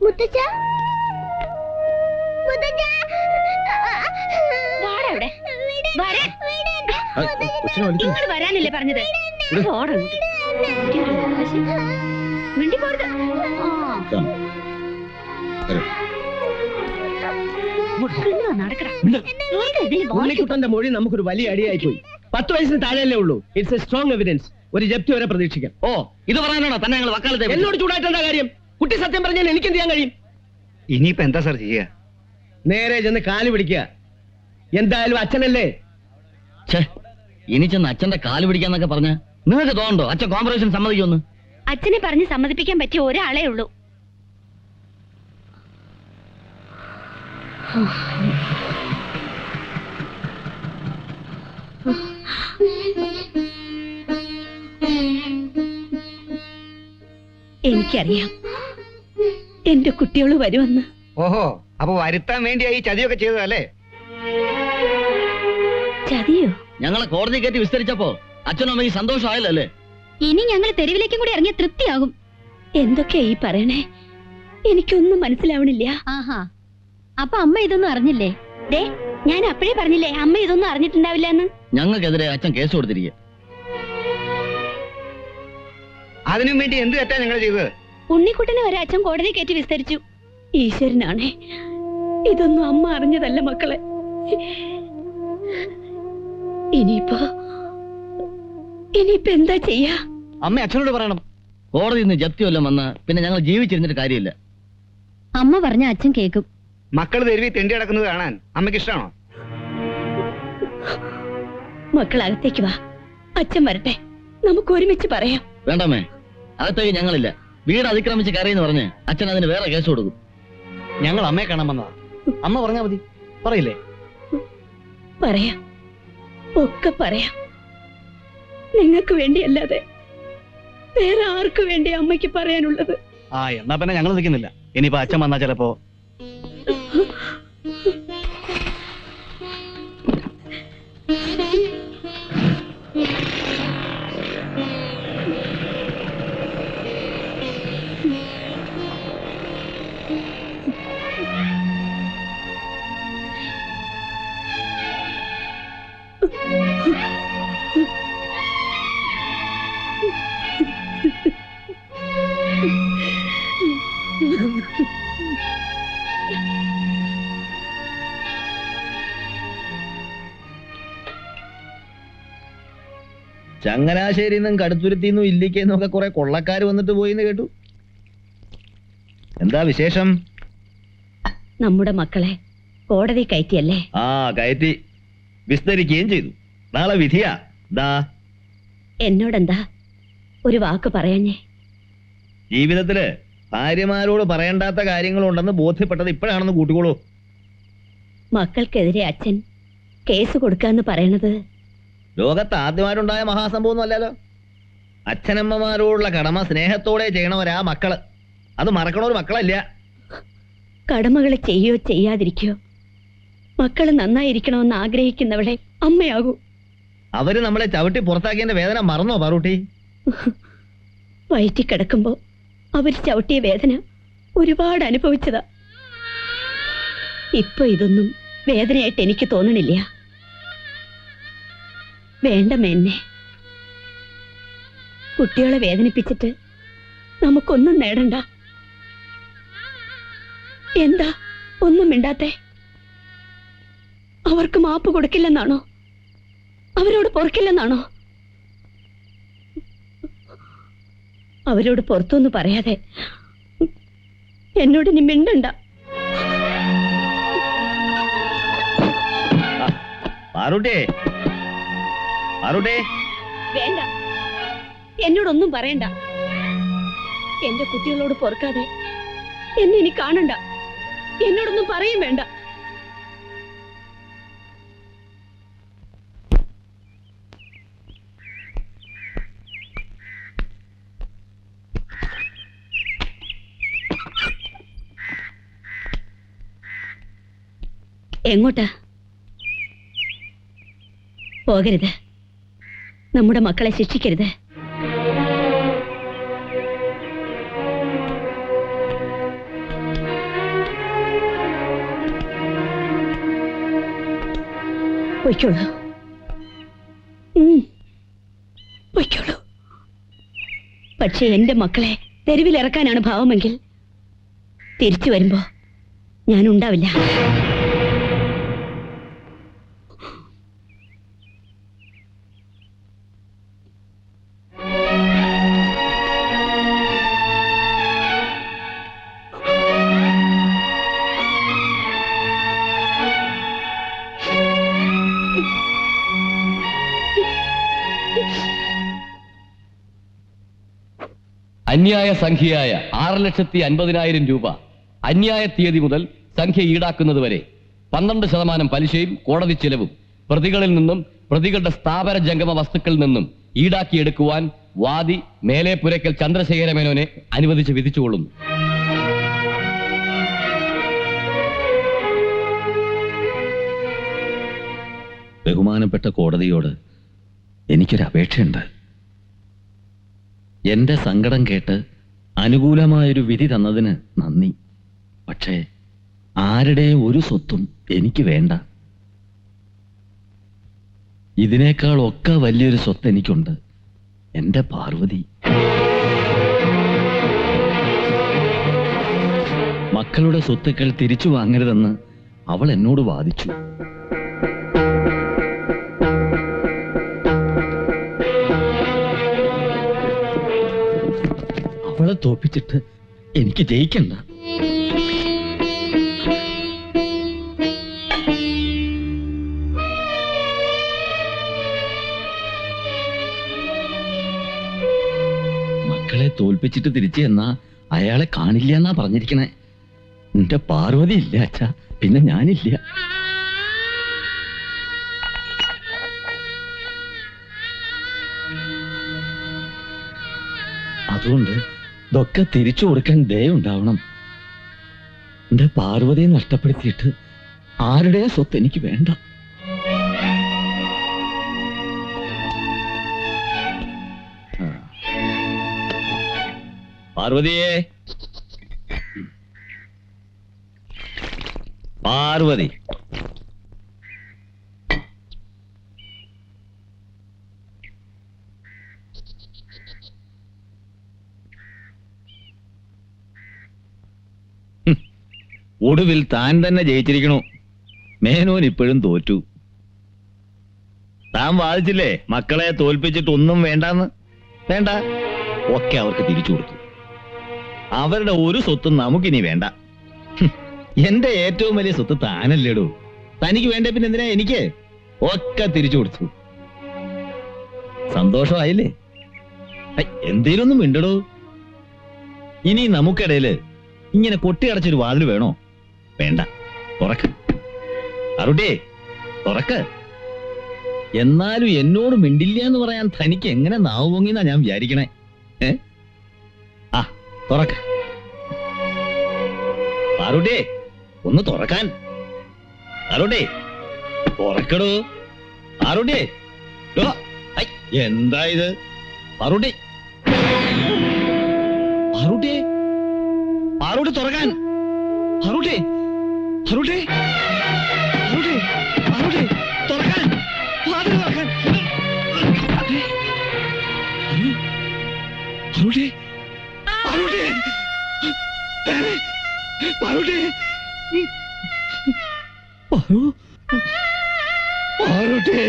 മുത്തച്ഛ വരാനല്ലേ പറഞ്ഞത്? ഉണ്ണിക്കുട്ടന്റെ മൊഴി നമുക്കൊരു വലിയ അടിയായി പോയി. 10 വയസ്സിന് താഴെയല്ലേ ഉള്ളൂ. It's A strong evidence. ഒരു ജപ്തി വരെ പ്രതീക്ഷിക്കാം. ഓ, ഇത് പറയാനാണോ തന്നെ ഞങ്ങൾ വക്കാലത്തെ? എന്നോട് ചൂടായിട്ടെന്താ കാര്യം? കുട്ടി സത്യം പറഞ്ഞാൽ എനിക്ക് എന്ത് ചെയ്യാൻ കഴിയും? ഇനിയിപ്പോ എന്താ സാർ ചെയ്യുക? നേരെ ചെന്ന് കാല് പിടിക്കുക. എന്തായാലും അച്ഛനല്ലേ. ഇനി ചെന്ന് അച്ഛന്റെ കാല് പിടിക്കാന്നൊക്കെ പറഞ്ഞ നിങ്ങൾക്ക് തോന്നുന്നുണ്ടോ അച്ഛൻ കോംപ്രമൈസിന് സമ്മതിക്കുമെന്ന്? അച്ഛനെ പറഞ്ഞ് സമ്മതിപ്പിക്കാൻ പറ്റിയ ഒരാളേ ഉള്ളൂ. എനിക്കറിയാം എന്റെ കുട്ടികൾ വരുമെന്ന്. ഓഹോ, അപ്പൊ വരുത്താൻ വേണ്ടിയായി ചതിയൊക്കെ ചെയ്തതല്ലേ? ചതിയോ? ഞങ്ങളെ കോടതി കയറ്റി വിസ്തരിച്ചപ്പോ അച്ഛനും അമ്മയ്ക്ക് സന്തോഷമായല്ലോ അല്ലേ? ഇനി ഞങ്ങൾ തെരുവിലേക്കും കൂടി ഇറങ്ങിയ തൃപ്തിയാകും. എന്തൊക്കെയാ ഈ പറയണേ? എനിക്കൊന്നും മനസ്സിലാവണില്ല. ആഹാ, അപ്പൊ അമ്മ ഇതൊന്നും അറിഞ്ഞില്ലേ? ദേ, ഞാൻ അപ്പോഴേ പറഞ്ഞില്ലേ അമ്മ ഇതൊന്നും അറിഞ്ഞിട്ടുണ്ടാവില്ല എന്ന്. ഞങ്ങൾക്കെതിരെ അച്ഛൻ കേസ് കൊടുത്തിരിക്കുക. അതിനും വേണ്ടി എന്ത് തെറ്റാ ഞങ്ങൾ ചെയ്തത്? ഉണ്ണിക്കുട്ടനെ വരെ അച്ഛൻ കോടതി കയറ്റി വിസ്തരിച്ചു. ഈശ്വരനാണേ, ഇതൊന്നും അമ്മ അറിഞ്ഞതല്ല മക്കളെ. ഇനിയിപ്പോ എന്താ ചെയ്യാ? അമ്മ അച്ഛനോട് പറയണം. കോടതി നിന്ന് ജപ്തി വല്ലതും വന്ന പിന്നെ ഞങ്ങൾ ജീവിച്ചിരുന്നിട്ട് കാര്യമില്ല. അമ്മ പറഞ്ഞ അച്ഛൻ കേൾക്കും. മക്കൾ തെരുവി തെണ്ടി കിടക്കുന്നത് കാണാൻ അമ്മയ്ക്ക് ഇഷ്ടമാണോ? മക്കളകത്തേക്ക് വാ, അച്ഛൻ വരട്ടെ, നമുക്ക് ഒരുമിച്ച് പറയാം. വേണ്ടമ്മേ, അകത്തേക്ക് ഞങ്ങളില്ല. വീട് അതിക്രമിച്ച് കയറിയെന്ന് പറഞ്ഞ് അച്ഛൻ അതിന് വേറെ കേസ് കൊടുക്കും. ഞങ്ങൾ അമ്മയെ കാണാൻ വന്നതാ. അമ്മ പറഞ്ഞാ മതി. പറയില്ലേ? പറയാം, ഒക്കെ പറയാം. നിങ്ങൾക്ക് വേണ്ടിയല്ലാതെ വേറെ ആർക്ക് വേണ്ടി അമ്മയ്ക്ക് പറയാനുള്ളത്? എന്നാ പിന്നെ ഞങ്ങൾ നിൽക്കുന്നില്ല. ഇനിയിപ്പോ അച്ഛൻ വന്നാ ചിലപ്പോ ചങ്ങനാശ്ശേരിന്നും കടുത്തുരുത്തിന്നും ഇല്ലിക്കെന്നൊക്കെ കുറെ കൊള്ളക്കാര് വന്നിട്ട് പോയിന്ന് കേട്ടു. എന്താ വിശേഷം? നമ്മുടെ മക്കളെ കോടതി കയറ്റിയല്ലേ? കയറ്റി വിസ്തരിക്കുകയും ചെയ്തു. നാളെ വിധിയാ. എന്നോടെന്താ ഒരു വാക്ക് പറയാഞ്ഞേ? ജീവിതത്തില് ഭാര്യമാരോട് പറയേണ്ടാത്ത കാര്യങ്ങളുണ്ടെന്ന് ബോധ്യപ്പെട്ടത് ഇപ്പോഴാണെന്ന് കൂട്ടിക്കോളൂ. മക്കൾക്കെതിരെ അച്ഛൻ കേസ് കൊടുക്കാന്ന് പറയണത് ലോകത്ത് ആദ്യമായിട്ടുണ്ടായ മഹാസംഭവം ഒന്നും അല്ലല്ലോ. അച്ഛനമ്മമാരോടുള്ള കടമ സ്നേഹത്തോടെ ചെയ്യണവരാ മക്കള്. അത് മറക്കണൊരു മക്കളല്ല. കടമകളെ ചെയ്യോ ചെയ്യാതിരിക്കോ, മക്കള് നന്നായിരിക്കണമെന്ന് ആഗ്രഹിക്കുന്നവളെ അമ്മയാകൂ. അവര് നമ്മളെ ചവിട്ടി പുറത്താക്കിയതിന്റെ വേദന മറന്നോ പാറൂട്ടി? വയറ്റി കിടക്കുമ്പോ അവര് ചവിട്ടിയ വേദന ഒരുപാട് അനുഭവിച്ചതാ. ഇപ്പൊ ഇതൊന്നും വേദനയായിട്ട് എനിക്ക് തോന്നണില്ല. വേണ്ട മേന്നെ, കുട്ടികളെ വേദനിപ്പിച്ചിട്ട് നമുക്കൊന്നും നേടണ്ട. എന്താ ഒന്നും മിണ്ടാത്തെ? അവർക്ക് മാപ്പ് കൊടുക്കില്ലെന്നാണോ? അവരോട് പൊറുക്കില്ലെന്നാണോ? അവരോട് പുറത്തൊന്നും പറയാതെ എന്നോട് ഇനി മിണ്ടണ്ട. വേണ്ട, എന്നോടൊന്നും പറയണ്ട. എന്റെ കുട്ടികളോട് പൊറുക്കാതെ എന്നെ ഇനി കാണണ്ട. എന്നോടൊന്നും പറയും വേണ്ട. എങ്ങോട്ടാ? പോകരുത്. നമ്മുടെ മക്കളെ ശിക്ഷിക്കരുത്. പൊയ്ക്കോളൂ. പൊയ്ക്കോളൂ. പക്ഷെ എന്റെ മക്കളെ തെരുവിലിറക്കാനാണ് ഭാവമെങ്കിൽ തിരിച്ചു വരുമ്പോ ഞാനുണ്ടാവില്ല. അന്യായ സംഖ്യയായ 6,50,000 രൂപ അന്യായ തീയതി മുതൽ സംഖ്യ ഈടാക്കുന്നതുവരെ 12% പലിശയും കോടതി ചെലവും പ്രതികളിൽ നിന്നും പ്രതികളുടെ സ്ഥാപന ജംഗമ വസ്തുക്കളിൽ നിന്നും ഈടാക്കിയെടുക്കുവാൻ വാദി മേലേപ്പുരയ്ക്കൽ ചന്ദ്രശേഖര മേനോനെ അനുവദിച്ച് വിധിച്ചുകൊള്ളുന്നു. ബഹുമാനപ്പെട്ട കോടതിയോട് എനിക്കൊരു അപേക്ഷയുണ്ട്. എന്റെ സങ്കടം കേട്ട് അനുകൂലമായൊരു വിധി തന്നതിന് നന്ദി. പക്ഷേ ആരുടെയും ഒരു സ്വത്തും എനിക്ക് വേണ്ട. ഇതിനേക്കാൾ ഒക്കെ വലിയൊരു സ്വത്ത് എനിക്കുണ്ട്, എന്റെ പാർവതി. മക്കളുടെ സ്വത്തുക്കൾ തിരിച്ചു വാങ്ങരുതെന്ന് അവൾ എന്നോട് വാദിച്ചു. അവളെ തോപ്പിച്ചിട്ട് എനിക്ക് ജയിക്കണ്ട. മക്കളെ തോൽപ്പിച്ചിട്ട് തിരിച്ചു എന്നാ അയാളെ കാണില്ല എന്നാ പറഞ്ഞിരിക്കണേ. എന്റെ പാർവതി ഇല്ല അച്ഛാ, പിന്നെ ഞാനില്ല. അതുകൊണ്ട് ഇതൊക്കെ തിരിച്ചു കൊടുക്കാൻ ദയുണ്ടാവണം. എന്റെ പാർവതിയെ നഷ്ടപ്പെടുത്തിയിട്ട് ആരുടെ സ്വത്ത് എനിക്ക് വേണ്ട. പാർവതിയെ, പാർവതി, ഒടുവിൽ താൻ തന്നെ ജയിച്ചിരിക്കണു. മേനോൻ ഇപ്പോഴും തോറ്റു. താൻ വാദിച്ചില്ലേ മക്കളെ തോൽപ്പിച്ചിട്ട് ഒന്നും വേണ്ടെന്ന്? വേണ്ട, ഒക്കെ അവർക്ക് തിരിച്ചു കൊടുത്തു. അവരുടെ ഒരു സ്വത്തും നമുക്കിനി വേണ്ട. എന്റെ ഏറ്റവും വലിയ സ്വത്ത് താനല്ലേടൂ. തനിക്ക് വേണ്ട പിന്നെ എന്തിനാ എനിക്ക്? ഒക്കെ തിരിച്ചു കൊടുത്തു. സന്തോഷമായില്ലേ? എന്തേലും ഒന്നും മിണ്ടടൂ. ഇനി നമുക്കിടയില് ഇങ്ങനെ കൊട്ടിയടച്ചൊരു വാതിൽ വേണോ? വേണ്ട, തുറക്ക്. അറുട്ടേ, തുറക്ക്. എന്നാലും എന്നോട് മിണ്ടില്ല എന്ന് പറയാൻ തനിക്ക് എങ്ങനെ നാവ് പൊങ്ങിന്നാ ഞാൻ വിചാരിക്കണേ. ആ, തുറക്ക്. പാറുട്ടേ, ഒന്ന് തുറക്കാൻ. പാറുട്ടേ, തുറക്കടോ. പാറുട്ടേ, എന്താ ഇത്? പാറുട്ടേ, പാറുട്ടേ, പാറുട്ടി തുറക്കാൻ. പാറുട്ടേ, പാറുട്ടേ, പാറുട്ടേ, പാറുട്ടേ, തുറക്കാൻ. വാതിൽ തുറക്കാൻ. പാറുട്ടേ, പാറുട്ടേ, പാറുട്ടേ, പാറുട്ടേ, പാറുട്ടേ.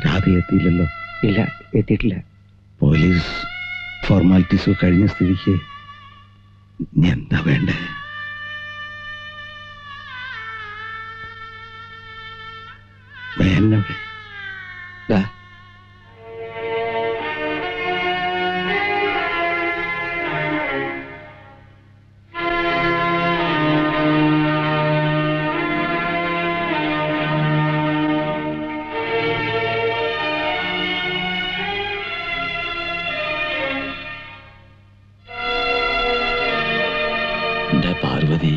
രാധ എത്തിയില്ലല്ലോ? ഇല്ല, എത്തിയിട്ടില്ല. പോലീസ് ഫോർമാലിറ്റീസ് കഴിഞ്ഞ സ്ഥിതിക്ക് ഇനി എന്താ വേണ്ടേ? വേണ്ടേ? ദാ, എന്റെ പാർവതി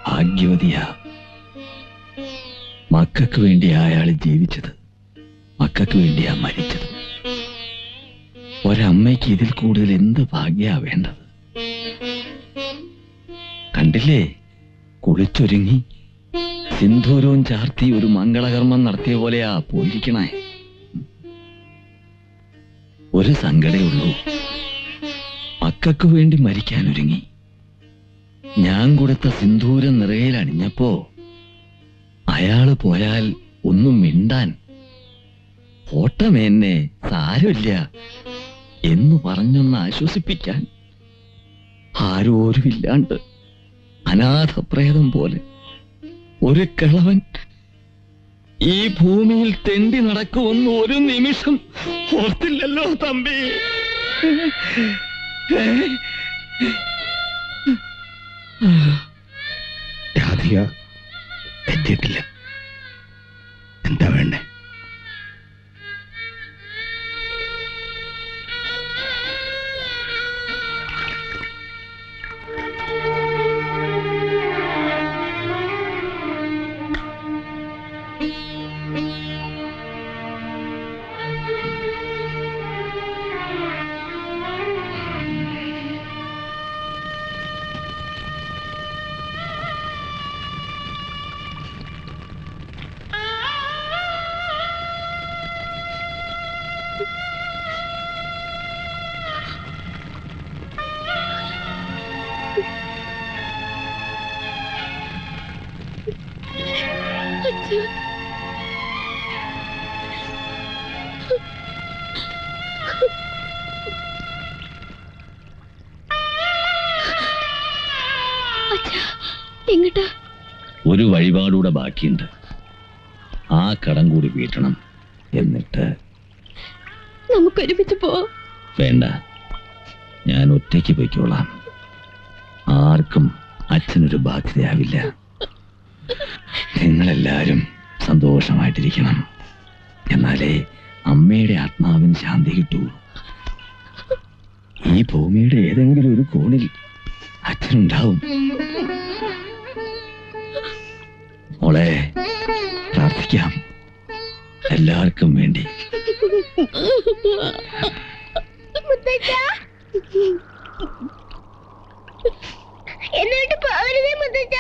ഭാഗ്യവതിയാ. മക്കൾക്ക് വേണ്ടിയാ അയാൾ ജീവിച്ചത്, മക്കൾക്ക് വേണ്ടിയാ മരിച്ചത്. ഒരമ്മയ്ക്ക് ഇതിൽ കൂടുതൽ എന്ത് ഭാഗ്യാ വേണ്ടത്? കണ്ടില്ലേ, കുളിച്ചൊരുങ്ങി സിന്ധൂരവും ചാർത്തി ഒരു മംഗളകർമ്മം നടത്തിയ പോലെയാ പോയിരിക്കണേ. ഒരു സങ്കടേ ഉള്ളൂ, മക്കൾക്ക് വേണ്ടി മരിക്കാൻ ഒരുങ്ങി. ഞാൻ കൊടുത്ത സിന്ധൂരം നിറയിൽ അണിഞ്ഞപ്പോ അയാള് പോയാൽ ഒന്നും മിണ്ടാൻ, ഓട്ടമേന്നെ സാരമില്ല എന്ന് പറഞ്ഞൊന്ന് ആശ്വസിപ്പിക്കാൻ ആരോരുമില്ലാണ്ട് അനാഥപ്രേതം പോലെ ഒരു കിളവൻ ഈ ഭൂമിയിൽ തെണ്ടി നടക്കുമെന്ന് ഒരു നിമിഷം ഓർത്തില്ലല്ലോ തമ്പി. രാധിക എത്തിയിട്ടില്ല. എന്താ വേണ്ടേ? എങ്ങട്ടാ? ഒരു വഴിപാടൂടെ ബാക്കിയുണ്ട്, ആ കടം കൂടി വീട്ടണം. എന്നിട്ട് നമുക്ക് ഒരുമിച്ച് പോവാം. വേണ്ട, ഞാൻ ഒറ്റയ്ക്ക് പോയിക്കോളാം. ആർക്കും അച്ഛനൊരു ബാധ്യതയാവില്ല. നിങ്ങളെല്ലാരും സന്തോഷമായിട്ടിരിക്കണം, എന്നാലേ അമ്മയുടെ ആത്മാവിന് ശാന്തി കിട്ടൂ. ഈ ഭൂമിയുടെ ഏതെങ്കിലും ഒരു കോണിൽ അച്ഛനുണ്ടാവും. മോളെ, പ്രാർത്ഥിക്കാം എല്ലാവർക്കും വേണ്ടി. എന്നിട്ട് പോകരുതേ മുത്തച്ഛ.